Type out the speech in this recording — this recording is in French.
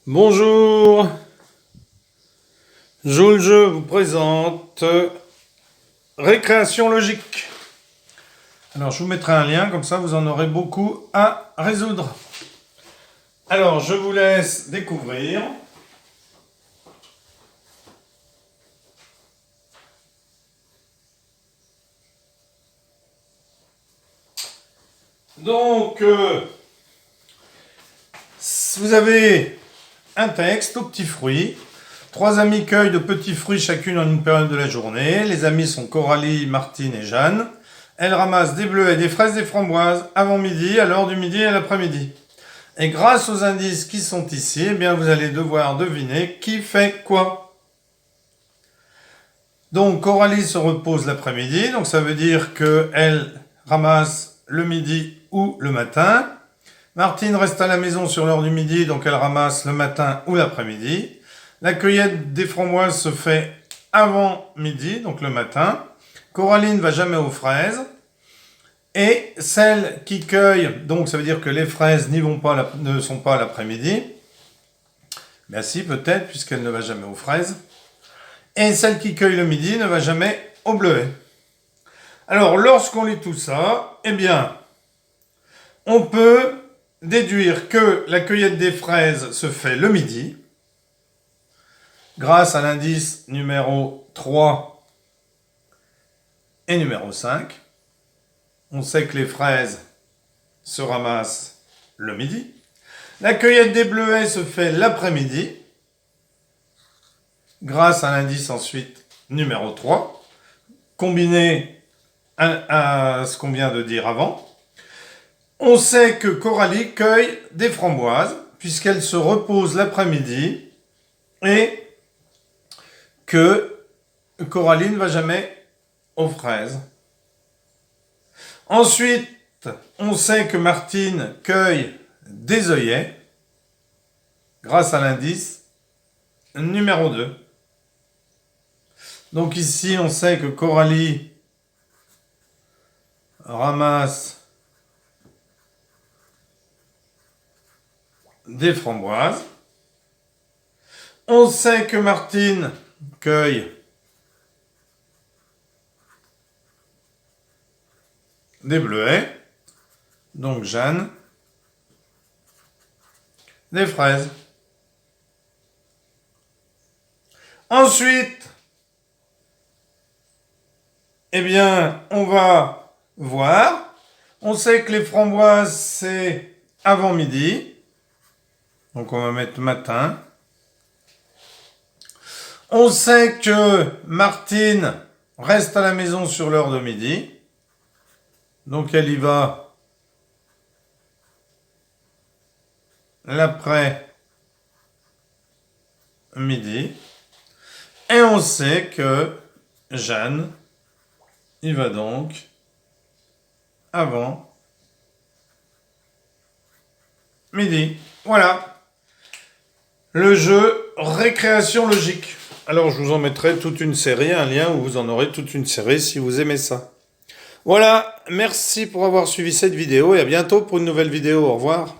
Bonjour, Joue le jeu vous présente Récréation logique. Alors je vous mettrai un lien, comme ça vous en aurez beaucoup à résoudre. Alors je vous laisse découvrir. Donc vous avez un texte aux petits fruits. 3 amis cueillent de petits fruits chacune en une période de la journée. Les amis sont Coralie, Martine et Jeanne. Elles ramassent des bleuets, des fraises, des framboises avant midi, à l'heure du midi et à l'après-midi. Et grâce aux indices qui sont ici, eh bien vous allez devoir deviner qui fait quoi. Donc Coralie se repose l'après-midi, donc ça veut dire qu'elle ramasse le midi ou le matin. Martine reste à la maison sur l'heure du midi, donc elle ramasse le matin ou l'après-midi. La cueillette des framboises se fait avant midi, donc le matin. Coralie ne va jamais aux fraises. Et celles qui cueillent, donc ça veut dire que les fraises ne sont pas l'après-midi. Bien si, peut-être, puisqu'elle ne va jamais aux fraises. Et celle qui cueille le midi ne va jamais au bleuet. Alors, lorsqu'on lit tout ça, eh bien, on peut déduire que la cueillette des fraises se fait le midi, grâce à l'indice numéro 3 et numéro 5. On sait que les fraises se ramassent le midi. La cueillette des bleuets se fait l'après-midi, grâce à l'indice ensuite numéro 3, combiné à ce qu'on vient de dire avant. On sait que Coralie cueille des framboises, puisqu'elle se repose l'après-midi, et que Coralie ne va jamais aux fraises. Ensuite, on sait que Martine cueille des œillets grâce à l'indice numéro 2. Donc ici, on sait que Coralie ramasse des framboises. On sait que Martine cueille des bleuets, donc Jeanne, des fraises. Ensuite, eh bien, on va voir. On sait que les framboises, c'est avant midi. Donc on va mettre matin. On sait que Martine reste à la maison sur l'heure de midi. Donc elle y va l'après-midi. Et on sait que Jeanne y va donc avant midi. Voilà. Le jeu Récréation logique. Alors je vous en mettrai toute une série, un lien où vous en aurez toute une série si vous aimez ça. Voilà, merci pour avoir suivi cette vidéo et à bientôt pour une nouvelle vidéo. Au revoir.